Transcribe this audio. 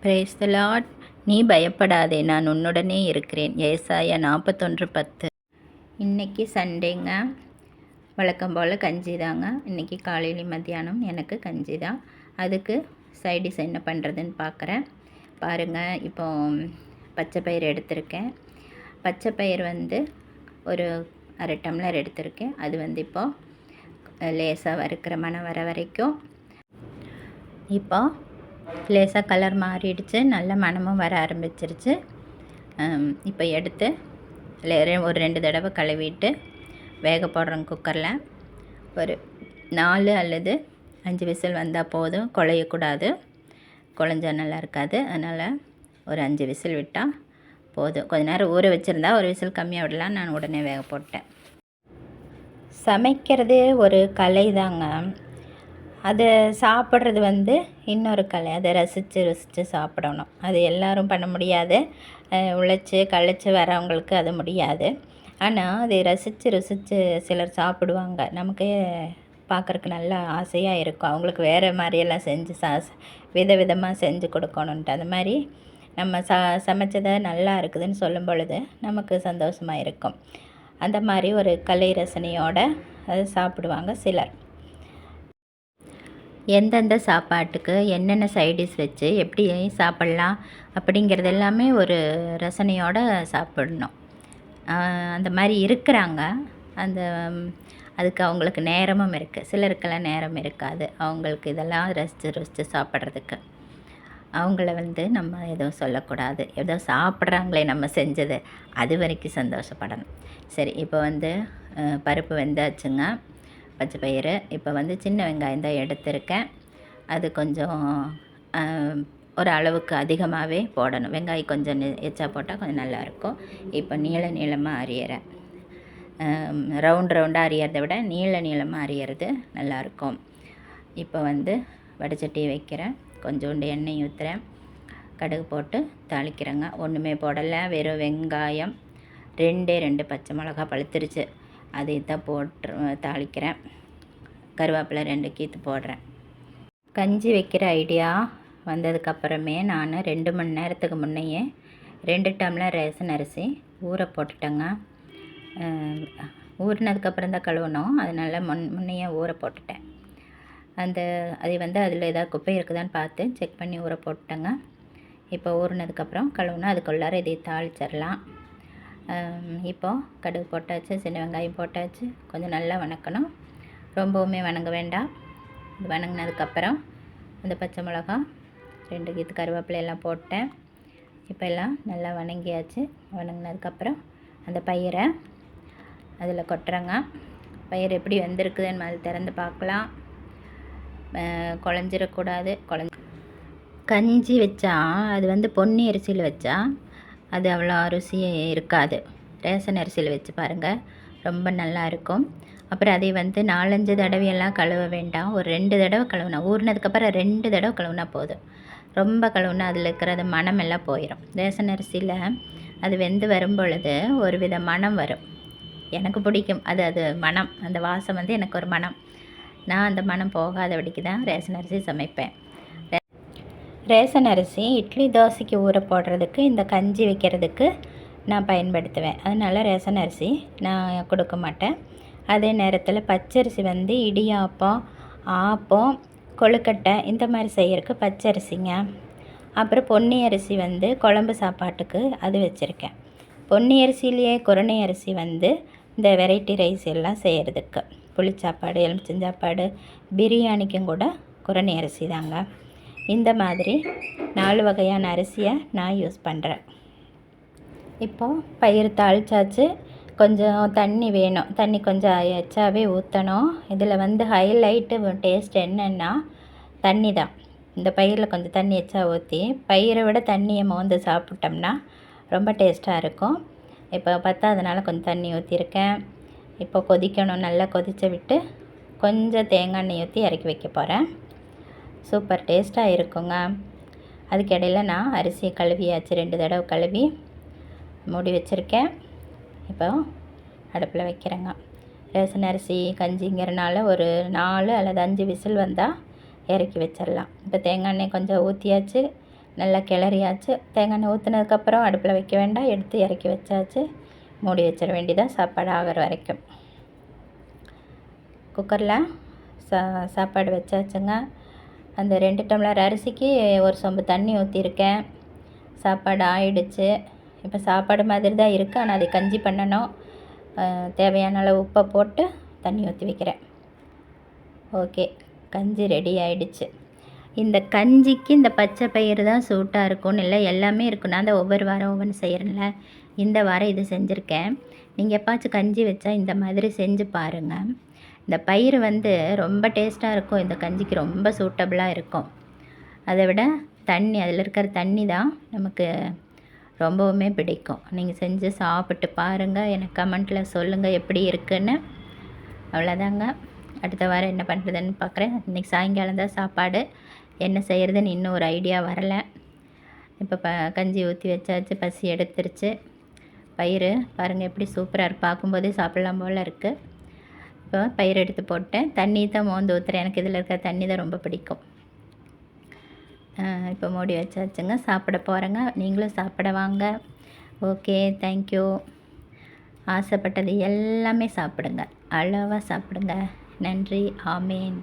Praise the Lord. நீ பயப்படாதே, நான் உன்னுடனே இருக்கிறேன். ஏசாயா 41:10. இன்றைக்கி சண்டேங்க. வழக்கம் போல் கஞ்சி தாங்க. இன்றைக்கி காலையிலையும் மத்தியானம் எனக்கு கஞ்சி தான். அதுக்கு சைடிஷ் என்ன பண்ணுறதுன்னு பார்க்குறேன். பாருங்கள், இப்போ பச்சை பயிறு எடுத்திருக்கேன். பச்சை பயிறு ஒரு அரை டம்ளர் எடுத்திருக்கேன். அது இப்போது லேசாக வறுக்கிற மணம் வர வரைக்கும். இப்போ லேசாக கலர் மாறிடுச்சு, நல்ல மணமும் வர ஆரம்பிச்சிருச்சு. இப்போ எடுத்து ஒரு 2 தடவை கழுவிட்டு வேக போடுறோம் குக்கரில். ஒரு 4 அல்லது 5 விசில் வந்தால் போதும். குழையக்கூடாது, குழஞ்சா நல்லா இருக்காது. அதனால் ஒரு 5 விசில் விட்டால் போதும். கொஞ்ச நேரம் ஊற வச்சுருந்தா ஒரு விசில் கம்மியாக விடலாம். நான் உடனே வேக போட்டேன். சமைக்கிறதே ஒரு கலை தாங்க. அதை சாப்பிட்றது இன்னொரு கலை. அதை ரசித்து சாப்பிடணும். அது எல்லோரும் பண்ண முடியாது. உழைச்சி கழிச்சு வரவங்களுக்கு அது முடியாது. ஆனால் அதை ரசித்து சிலர் சாப்பிடுவாங்க. நமக்கே பார்க்குறக்கு நல்லா ஆசையாக இருக்கும். அவங்களுக்கு வேறு மாதிரியெல்லாம் செஞ்சு விதவிதமாக செஞ்சு கொடுக்கணுன்ட்டு. அது மாதிரி நம்ம சமைச்சதை நல்லா இருக்குதுன்னு சொல்லும் பொழுது நமக்கு சந்தோஷமாக இருக்கும். அந்த மாதிரி ஒரு கலை ரசனையோடு அதை சாப்பிடுவாங்க சிலர். எந்தெந்த சாப்பாட்டுக்கு என்னென்ன சைடிஷ் வச்சு எப்படி சாப்பிட்லாம் அப்படிங்கிறது எல்லாமே ஒரு ரசனையோடு சாப்பிடணும். அந்த மாதிரி இருக்கிறாங்க. அதுக்கு அவங்களுக்கு நேரமும் இருக்குது. சிலருக்கெல்லாம் நேரம் இருக்காது. அவங்களுக்கு இதெல்லாம் ரசித்து சாப்பிட்றதுக்கு அவங்கள நம்ம எதுவும் சொல்லக்கூடாது. ஏதோ சாப்பிட்றாங்களே நம்ம செஞ்சது, அது வரைக்கும் சந்தோஷப்படணும். சரி, இப்போ பருப்பு வெந்தாச்சுங்க. பச்சை பயிறு இப்போ சின்ன வெங்காயம் தான் எடுத்திருக்கேன். அது கொஞ்சம் ஒரு அளவுக்கு அதிகமாகவே போடணும். வெங்காயம் கொஞ்சம் எச்சா போட்டால் கொஞ்சம் நல்லாயிருக்கும். இப்போ நீளமாக அரியறேன். ரவுண்டாக அரியறதை விட நீளமாக அரியறது நல்லாயிருக்கும். இப்போ வடைச்சட்டி வைக்கிறேன். கொஞ்சோண்டு எண்ணெய் ஊற்றுறேன். கடுகு போட்டு தாளிக்கிறேங்க. ஒன்றுமே போடலை, வெறும் வெங்காயம், 2 பச்சை மிளகா பழுத்துருச்சு, அதை தான் போட்டு தாளிக்கிறேன். கருவேப்பிலை 2 கீற்று போடுறேன். கஞ்சி வைக்கிற ஐடியா வந்ததுக்கப்புறமே நான் 2 மணி நேரத்துக்கு முன்னையே 2 டம்ளர் ரேஷன் அரிசி ஊற போட்டுட்டேங்க. ஊறினதுக்கப்புறம் தான் கழுவணும். அதனால் முன்னையே ஊற போட்டுட்டேன். அதை அதில் ஏதாவது குப்பை இருக்குதான்னு பார்த்து செக் பண்ணி ஊற போட்டுட்டேங்க. இப்போ ஊறினதுக்கப்புறம் கழுவுனா அதுக்குள்ளார இதை தாளிச்சிடலாம். இப்போது கடுகு போட்டாச்சு, சின்ன வெங்காயம் போட்டாச்சு. கொஞ்சம் நல்லா வணக்கணும், ரொம்பவுமே வணங்க வேண்டாம். இது வணங்கினதுக்கப்புறம் அந்த பச்சை மிளகா 2 கீற்று கருவேப்பிலை எல்லாம் போட்டேன். இப்போ எல்லாம் நல்லா வணங்கியாச்சு. வணங்கினதுக்கப்புறம் அந்த பயிரை அதில் கொட்டுறேங்க. பயிர் எப்படி வெந்திருக்குதுன்னு மாதிரி திறந்து பார்க்கலாம். குழஞ்சிடக்கூடாது. கஞ்சி வச்சா அது பொன்னி அரிசியில் வச்சா அது அவ்வளோ ருசியே இருக்காது. ரேஷன் அரிசியில் வச்சு பாருங்கள், ரொம்ப நல்லா இருக்கும். அப்புறம் அதை 4-5 தடவையெல்லாம் கழுவ வேண்டாம். ஒரு 2 தடவை கழுவுனா, ஊறினதுக்கப்புறம் 2 தடவை கழுவுனா போதும். ரொம்ப கழுவுனா அதில் இருக்கிற மணம் எல்லாம் போயிடும். ரேஷன் அரிசியில் அது வெந்து வரும் பொழுது ஒரு வித மணம் வரும். எனக்கு பிடிக்கும் அது மணம். அந்த வாசம் எனக்கு ஒரு மணம். நான் அந்த மணம் போகாதபடிக்கு தான் ரேஷன் அரிசி சமைப்பேன். ரேஷன் அரிசி இட்லி தோசைக்கு ஊற போடுறதுக்கு, இந்த கஞ்சி வைக்கிறதுக்கு நான் பயன்படுத்துவேன். அதனால் ரேஷன் அரிசி நான் கொடுக்க மாட்டேன். அதே நேரத்தில் பச்சரிசி இடியாப்பம், ஆப்பம், கொழுக்கட்டை இந்த மாதிரி செய்கிறதுக்கு பச்சரிசிங்க. அப்புறம் பொன்னி அரிசி குழம்பு சாப்பாட்டுக்கு அது வச்சுருக்கேன். பொன்னி அரிசியிலேயே குரணை அரிசி இந்த வெரைட்டி ரைஸ் எல்லாம் செய்கிறதுக்கு, புளிச்சாப்பாடு, எலுமிச்சஞ்சாப்பாடு, பிரியாணிக்கும் கூட குரணை அரிசி தாங்க. இந்த மாதிரி 4 வகையான அரிசியை நான் யூஸ் பண்ணுறேன். இப்போது பயிர் தாளிச்சாச்சு. கொஞ்சம் தண்ணி வேணும். தண்ணி கொஞ்சம் எச்சாவே ஊற்றணும். இதில் ஹைலைட்டு டேஸ்ட் என்னென்னா தண்ணி தான். இந்த பயிரில் கொஞ்சம் தண்ணி எச்சா ஊற்றி பயிரை விட தண்ணியை மோந்து சாப்பிட்டோம்னா ரொம்ப டேஸ்ட்டாக இருக்கும். இப்போ பத்தாதனால கொஞ்சம் தண்ணி ஊற்றிருக்கேன். இப்போ கொதிக்கணும். நல்லா கொதிக்க விட்டு கொஞ்சம் தேங்காய் எண்ணெய் ஊற்றி இறக்கி வைக்க போகிறேன். சூப்பர் டேஸ்ட்டாக இருக்குங்க. அதுக்கிடையில் நான் அரிசியை கழுவியாச்சு. 2 தடவை கழுவி மூடி வச்சுருக்கேன். இப்போ அடுப்பில் வைக்கிறேங்க. ரேஷன் அரிசி கஞ்சிங்கிறனால ஒரு 4 அல்லது 5 விசில் வந்தால் இறக்கி வச்சிடலாம். இப்போ தேங்காய் எண்ணெய் கொஞ்சம் ஊற்றியாச்சு. நல்லா கிளறியாச்சு. தேங்காய் எண்ணெய் ஊற்றுனதுக்கப்புறம் அடுப்பில் வைக்க வேண்டாம், எடுத்து இறக்கி வச்சாச்சு. மூடி வச்சிட வேண்டியதான் சாப்பாடு ஆகிற வரைக்கும். குக்கரில் சாப்பாடு வச்சாச்சுங்க. அந்த 2 டம்ளர் அரிசிக்கு 1 சொம்பு தண்ணி ஊற்றிருக்கேன். சாப்பாடு ஆயிடுச்சு. இப்போ சாப்பாடு மாதிரி தான் இருக்குது, ஆனால் அது கஞ்சி பண்ணணும். தேவையான அளவு உப்பை போட்டு தண்ணி ஊற்றி வைக்கிறேன். ஓகே, கஞ்சி ரெடி ஆயிடுச்சு. இந்த கஞ்சிக்கு இந்த பச்சை பயிறு தான் சூட்டாக இருக்கும்னு இல்லை, எல்லாமே இருக்கும். நான் தான் ஒவ்வொரு வாரம் ஒவ்வொன்று செய்கிறேன்ல, இந்த வாரம் இது செஞ்சுருக்கேன். நீங்கள் எப்பாச்சும் கஞ்சி வச்சா இந்த மாதிரி செஞ்சு பாருங்கள். இந்த பயிறு வந்து ரொம்ப டேஸ்ட்டாக இருக்கும். இந்த கஞ்சிக்கு ரொம்ப சூட்டபுளாக இருக்கும். அதை விட தண்ணி, அதில் இருக்கிற தண்ணி தான் நமக்கு ரொம்பவுமே பிடிக்கும். நீங்கள் செஞ்சு சாப்பிட்டு பாருங்கள், எனக்கு கமெண்ட்டில் சொல்லுங்கள் எப்படி இருக்குன்னு. அவ்வளோதாங்க. அடுத்த வாரம் என்ன பண்ணுறதுன்னு பார்க்குறேன். இன்றைக்கி சாயங்காலம் தான் சாப்பாடு. என்ன செய்கிறதுன்னு இன்னும் ஒரு ஐடியா வரலை. இப்போ கஞ்சி ஊற்றி வச்சாச்சு, பசி எடுத்துருச்சு. பயிறு பாருங்கள் எப்படி சூப்பராக இருக்குது, பார்க்கும்போதே சாப்பிட்லாம் போல் இருக்குது. இப்போ பயிர் எடுத்து போட்டேன். தண்ணி தான் மோந்து ஊற்றுறேன், எனக்கு இதில் இருக்கிற தண்ணி தான் ரொம்ப பிடிக்கும். இப்போ மூடி வச்சாச்சுங்க, சாப்பிட போகிறேங்க. நீங்களும் சாப்பிட வாங்க. Okay, thank you. ஆசைப்பட்டது எல்லாமே சாப்பிடுங்க, அளவாக சாப்பிடுங்க. நன்றி. ஆமேன்.